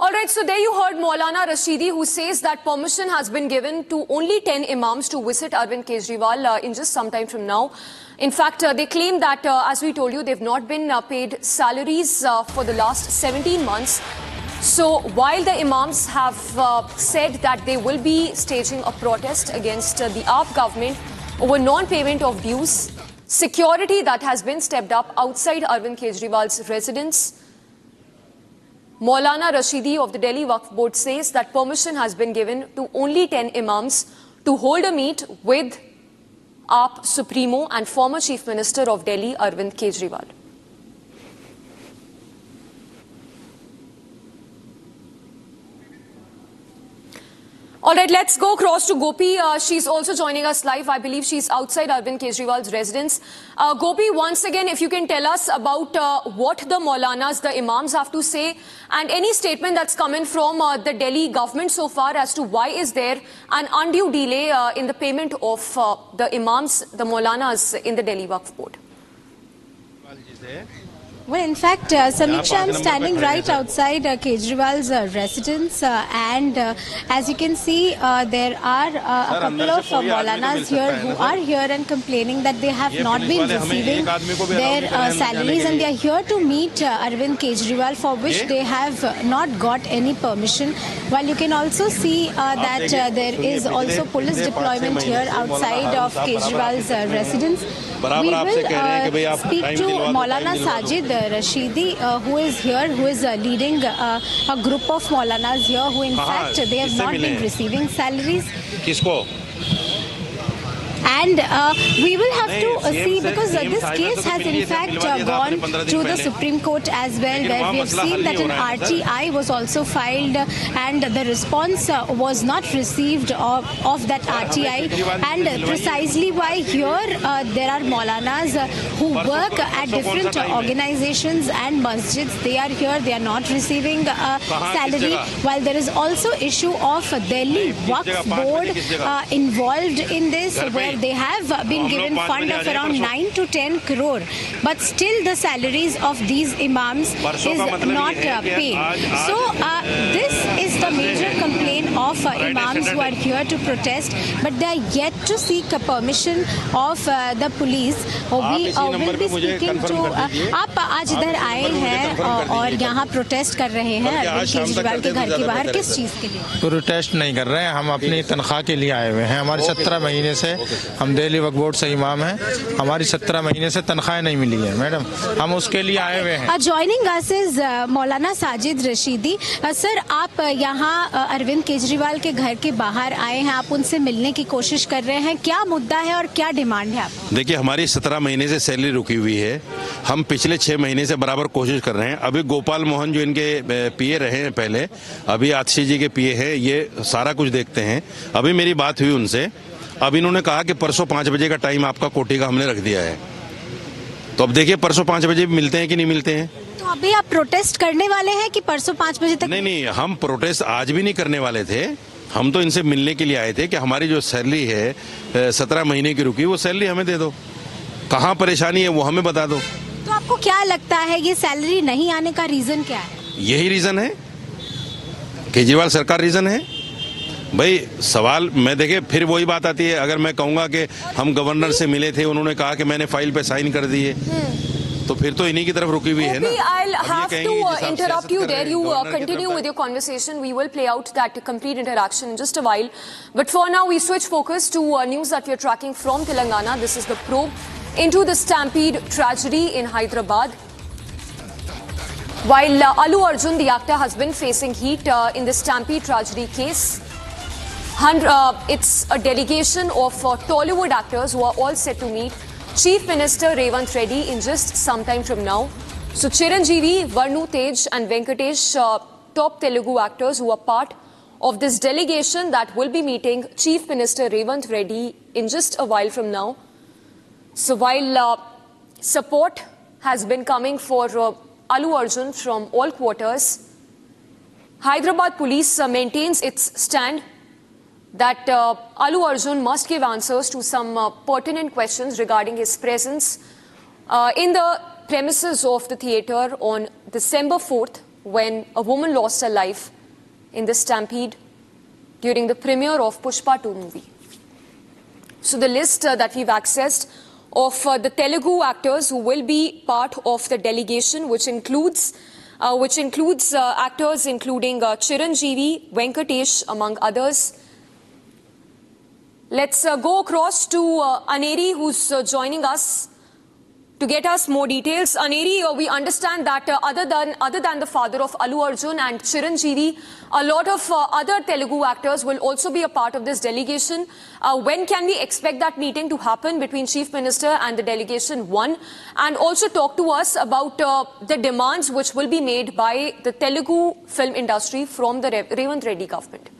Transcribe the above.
All right, so there you heard Maulana Rashidi, who says that permission has been given to only 10 imams to visit Arvind Kejriwal in just some time from now. In fact, they claim that, as we told you, they've not been paid salaries for the last 17 months. So while the imams have said that they will be staging a protest against the AAP government over non-payment of dues, security that has been stepped up outside Arvind Kejriwal's residence, Maulana Rashidi of the Delhi Waqf Board says that permission has been given to only 10 imams to hold a meet with AAP Supremo and former Chief Minister of Delhi, Arvind Kejriwal. All right, let's go across to Gopi. She's also joining us live. I believe she's outside Arvind Kejriwal's residence. Gopi, once again, if you can tell us about what the Maulanas, the Imams have to say, and any statement that's coming from the Delhi government so far as to why is there an undue delay in the payment of the Imams, the Maulanas in the Delhi Waqf Board. Well, in fact, Samiksha, I'm standing right outside Kejriwal's residence and as you can see, there are a couple of Maulanas here who are here and complaining that they have not been receiving their salaries and they are here to meet Arvind Kejriwal, for which they have not got any permission. While you can also see that there is also police deployment here outside of Kejriwal's residence. We will speak to Maulana Sajid Rashidi, who is here, who is leading a group of Maulanas here, who in fact they have not been receiving salaries. And we will have to see, because this case has in fact gone to the Supreme Court as well, where we have seen that an RTI was also filed and the response was not received of that RTI, and precisely why here there are Maulanas who work at different organizations and masjids. They are here, they are not receiving salary, while there is also issue of Delhi Waqf Board involved in this, where they have been given fund of around 9 to 10 crore, but still the salaries of these imams is not paid. So this is the major complaint of imams who are here to protest, but they are yet to seek a permission of the police. We will be speaking to आप आज इधर आए हैं और यहाँ protest कर रहे हैं अरविंद केजरीवाल के घर के बाहर, किस चीज़ के लिए? प्रोटेस्ट नहीं कर रहे हैं, हम अपनी तनख्वाह के लिए आए हुए हैं। हमारे 17 महीने से, हम दिल्ली वक्फ बोर्ड से इमाम हैं, हमारी 17 महीने से तनख्वाह नहीं मिली है मैडम, हम उसके लिए आए हुए हैं। Joining us is Maulana Sajid Rashidi. Sir, आप यहाँ अरविंद केजरीवाल के घर के बाहर आए हैं, आप उनसे मिलने की कोशिश कर रहे हैं, क्या मुद्दा है और क्या डिमांड है आपकी? देखिए, हमारी 17 महीने से सैलरी रुकी हुई है, हम पिछले 6 महीने से बराबर कोशिश कर रहे हैं। अभी गोपाल मोहन जो इनके पीए रहे हैं पहले, अभी आतिशी जी के पीए हैं, ये सारा कुछ देखते हैं। अभी मेरी बात हुई उनसे, अब इन्होंने कहा कि परसों 5 बजे का टाइम आपका कोटी का हमने रख दिया है, तो अब देखिए परसों 5 बजे मिलते हैं कि नहीं मिलते हैं। तो अभी आप प्रोटेस्ट करने वाले हैं कि परसों 5 बजे तक? नहीं, हम प्रोटेस्ट आज भी नहीं करने वाले थे, हम तो इनसे मिलने के लिए आए थे कि हमारी जो सैलरी है 17 महीने की रुकी, वो सैलरी हमें दे दो, कहाँ परेशानी है वो हमें बता दो। तो आपको क्या लगता है ये सैलरी नहीं आने का रीजन क्या है? यही रीजन है, केजरीवाल सरकार रीजन है भाई। सवाल मैं देखे, फिर वही बात आती है, अगर मैं कहूंगा कि हम गवर्नर से मिले थे, उन्होंने कहा कि मैंने फाइल पे साइन कर दिए, तो फिर तो इन्हीं की तरफ रुकी हुई है ना। I'll have to interrupt you there. You continue with your conversation. We will play out that complete interaction in just a while. But for now, we switch focus to news that we are tracking from Telangana. This is the probe into the stampede tragedy in Hyderabad. While Allu Arjun, the actor, has been facing heat in the stampede tragedy case, it's a delegation of Tollywood actors who are all set to meet Chief Minister Revanth Reddy in just some time from now. So Chiranjeevi, Varnu Tej and Venkatesh, top Telugu actors who are part of this delegation that will be meeting Chief Minister Revanth Reddy in just a while from now. So while support has been coming for Allu Arjun from all quarters, Hyderabad police maintains its stand that Allu Arjun must give answers to some pertinent questions regarding his presence in the premises of the theatre on December 4th when a woman lost her life in the stampede during the premiere of Pushpa 2 movie. So the list that we've accessed of the Telugu actors who will be part of the delegation, which includes actors including Chiranjeevi, Venkatesh, among others. Let's go across to Aneri, who's joining us to get us more details. Aneri, we understand that other than the father of Allu Arjun and Chiranjeevi, a lot of other Telugu actors will also be a part of this delegation. When can we expect that meeting to happen between Chief Minister and the delegation? One, and also talk to us about the demands which will be made by the Telugu film industry from the Revant Reddy government.